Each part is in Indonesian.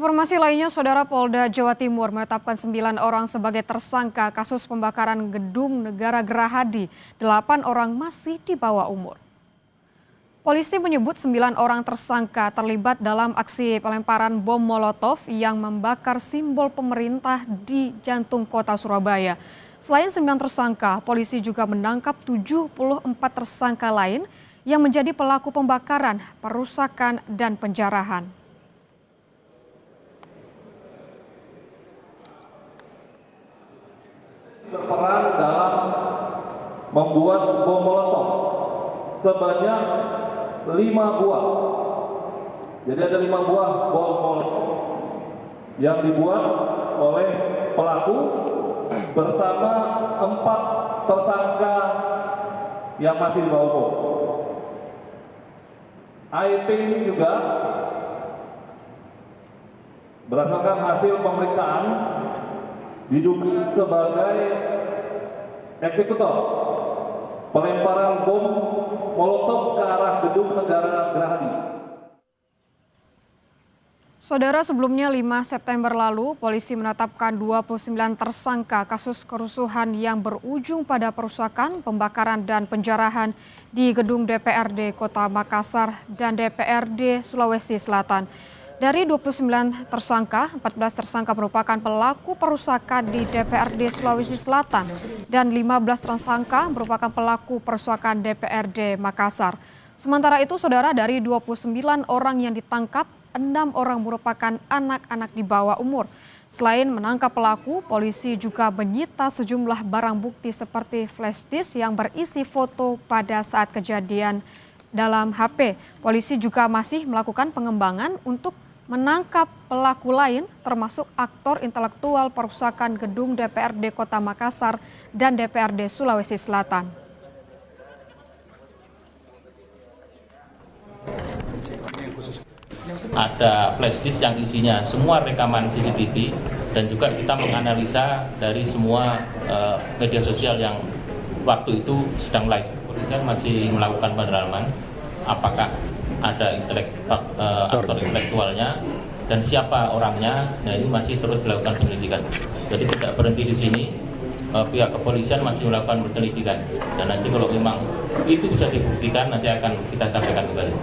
Informasi lainnya, Saudara, Polda Jawa Timur menetapkan 9 orang sebagai tersangka kasus pembakaran gedung Negara Gerahadi. 8 orang masih di bawah umur. Polisi menyebut 9 orang tersangka terlibat dalam aksi pelemparan bom Molotov yang membakar simbol pemerintah di jantung kota Surabaya. Selain 9 tersangka, polisi juga menangkap 74 tersangka lain yang menjadi pelaku pembakaran, perusakan, dan penjarahan. Berperan dalam membuat bom Molotov sebanyak 5 buah. Jadi ada 5 buah bom Molotov yang dibuat oleh pelaku bersama 4 tersangka yang masih di bawah umur. AIP ini juga berdasarkan hasil pemeriksaan diduga sebagai eksekutor pelemparan bom Molotov ke arah gedung Negara Gerahadi. Saudara, sebelumnya 5 September lalu, polisi menetapkan 29 tersangka kasus kerusuhan yang berujung pada perusakan, pembakaran, dan penjarahan di gedung DPRD Kota Makassar dan DPRD Sulawesi Selatan. Dari 29 tersangka, 14 tersangka merupakan pelaku perusakan di DPRD Sulawesi Selatan dan 15 tersangka merupakan pelaku perusakan DPRD Makassar. Sementara itu, Saudara, dari 29 orang yang ditangkap, 6 orang merupakan anak-anak di bawah umur. Selain menangkap pelaku, polisi juga menyita sejumlah barang bukti seperti flash disk yang berisi foto pada saat kejadian dalam HP. Polisi juga masih melakukan pengembangan untuk menangkap pelaku lain termasuk aktor intelektual perusakan gedung DPRD Kota Makassar dan DPRD Sulawesi Selatan. Ada flash disk yang isinya semua rekaman CCTV dan juga kita menganalisa dari semua media sosial yang waktu itu sedang live. Polisi masih melakukan pendalaman apakah ada aktor intelektualnya dan siapa orangnya. Nah, ini masih terus dilakukan penyelidikan. Jadi tidak berhenti di sini, pihak kepolisian masih melakukan penyelidikan. Dan nanti kalau memang itu bisa dibuktikan, nanti akan kita sampaikan kembali.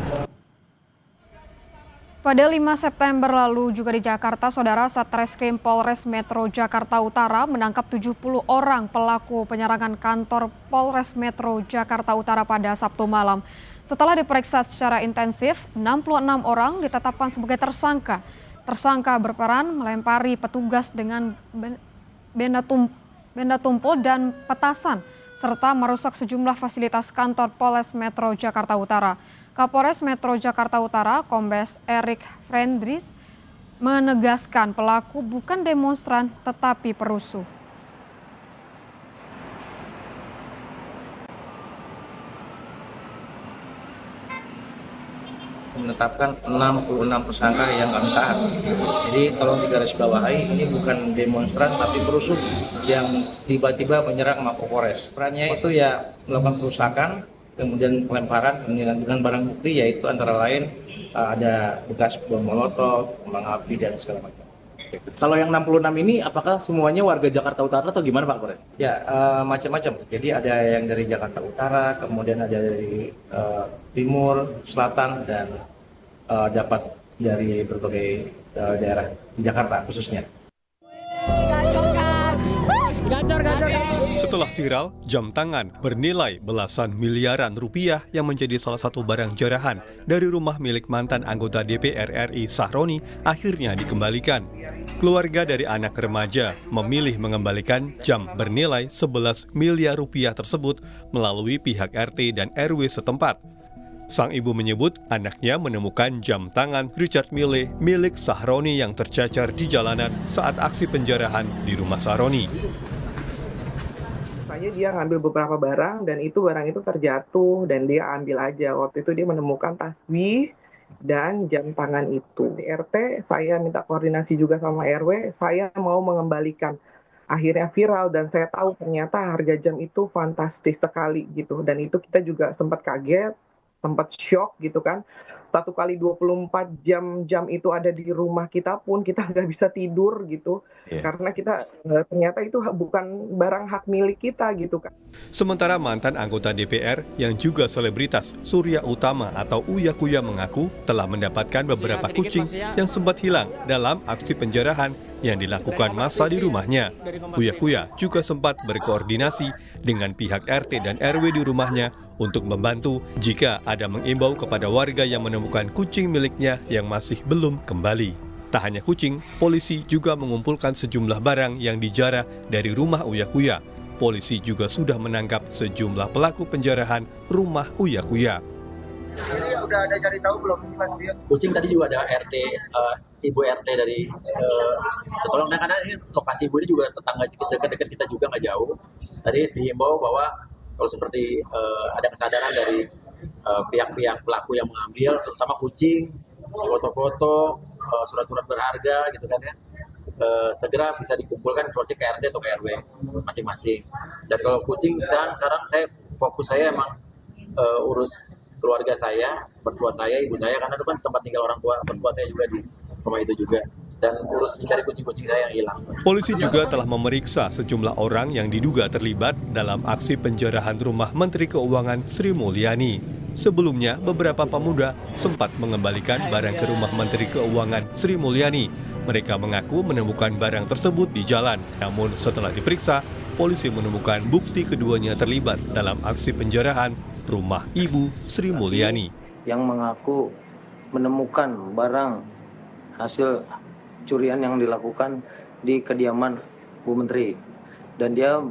Pada 5 September lalu juga di Jakarta, Saudara, Satreskrim Polres Metro Jakarta Utara menangkap 70 orang pelaku penyerangan kantor Polres Metro Jakarta Utara pada Sabtu malam. Setelah diperiksa secara intensif, 66 orang ditetapkan sebagai tersangka. Tersangka berperan melempari petugas dengan benda tumpul dan petasan, serta merusak sejumlah fasilitas kantor Polres Metro Jakarta Utara. Kapolres Metro Jakarta Utara, Kombes Erik Frendris, menegaskan pelaku bukan demonstran tetapi perusuh. Menetapkan 66 tersangka yang kami tahan. Jadi tolong digarisbawahi, ini bukan demonstran tapi perusuh yang tiba-tiba menyerang Mapolres. Perannya itu ya melakukan perusakan, kemudian pelemparan dengan barang bukti yaitu antara lain ada bekas bom Molotov, kembang api dan segala macam. Kalau yang 66 ini apakah semuanya warga Jakarta Utara atau gimana Pak Polres? Ya, macam-macam. Jadi ada yang dari Jakarta Utara, kemudian ada dari timur, selatan, dan dapat dari berbagai daerah di Jakarta khususnya. Setelah viral, jam tangan bernilai belasan miliaran rupiah yang menjadi salah satu barang jarahan dari rumah milik mantan anggota DPR RI Sahroni akhirnya dikembalikan. Keluarga dari anak remaja memilih mengembalikan jam bernilai 11 miliar rupiah tersebut melalui pihak RT dan RW setempat. Sang ibu menyebut anaknya menemukan jam tangan Richard Mille milik Sahroni yang tercacar di jalanan saat aksi penjarahan di rumah Sahroni. Dia ngambil beberapa barang dan barang itu terjatuh dan dia ambil aja. Waktu itu dia menemukan tasbih dan jam tangan itu. Di RT saya minta koordinasi juga sama RW, saya mau mengembalikan. Akhirnya viral dan saya tahu ternyata harga jam itu fantastis sekali gitu. Dan itu kita juga sempat kaget, sempat shock gitu kan. 1 kali 24 jam itu ada di rumah kita pun kita nggak bisa tidur gitu. Karena kita ternyata itu bukan barang hak milik kita gitu kan. Sementara mantan anggota DPR yang juga selebritas Surya Utama atau Uya Kuya mengaku telah mendapatkan beberapa kucing yang sempat hilang dalam aksi penjarahan yang dilakukan massa di rumahnya. Uya Kuya juga sempat berkoordinasi dengan pihak RT dan RW di rumahnya untuk membantu jika ada mengimbau kepada warga yang menemukan kucing miliknya yang masih belum kembali. Tak hanya kucing, polisi juga mengumpulkan sejumlah barang yang dijarah dari rumah Uya Kuya. Polisi juga sudah menangkap sejumlah pelaku penjarahan rumah Uya Kuya. Ini udah ada cari tahu belum sih Mas Rio? Kucing tadi juga ada RT, ibu RT dari tolong karena ini lokasi ibu ini juga tetangga dekat-dekat kita juga nggak jauh. Tadi diimbau bahwa kalau seperti ada kesadaran dari pihak-pihak pelaku yang mengambil, terutama kucing, foto-foto, surat-surat berharga gitu kan ya, segera bisa dikumpulkan informasi ke RT atau ke RW masing-masing. Dan kalau kucing sekarang fokus saya emang urus keluarga saya, mertua saya, ibu saya, karena itu kan tempat tinggal orang tua, mertua saya juga di rumah itu juga, dan urus mencari kucing-kucing saya yang hilang. Polisi juga telah memeriksa sejumlah orang yang diduga terlibat dalam aksi penjarahan rumah Menteri Keuangan Sri Mulyani. Sebelumnya, beberapa pemuda sempat mengembalikan barang ke rumah Menteri Keuangan Sri Mulyani. Mereka mengaku menemukan barang tersebut di jalan, namun setelah diperiksa, polisi menemukan bukti keduanya terlibat dalam aksi penjarahan rumah Ibu Sri Mulyani. Yang mengaku menemukan barang hasil curian yang dilakukan di kediaman Bu Menteri. Dan dia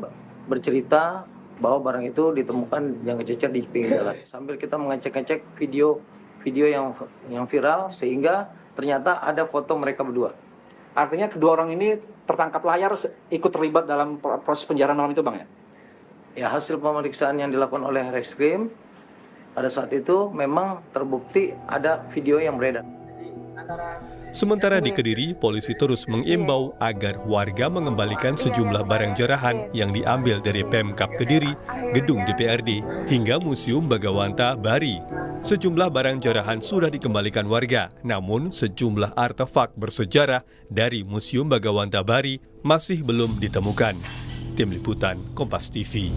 bercerita bahwa barang itu ditemukan yang kececer di pinggir jalan. Sambil kita mengecek-ngecek video yang viral, sehingga ternyata ada foto mereka berdua. Artinya kedua orang ini tertangkap layar ikut terlibat dalam proses penjarahan malam itu Bang ya? Ya, hasil pemeriksaan yang dilakukan oleh Reskrim pada saat itu memang terbukti ada video yang beredar. Sementara di Kediri, polisi terus mengimbau agar warga mengembalikan sejumlah barang jarahan yang diambil dari Pemkab Kediri, gedung DPRD, hingga Museum Bagawanta Bari. Sejumlah barang jarahan sudah dikembalikan warga, namun sejumlah artefak bersejarah dari Museum Bagawanta Bari masih belum ditemukan. Tim Liputan Kompas TV.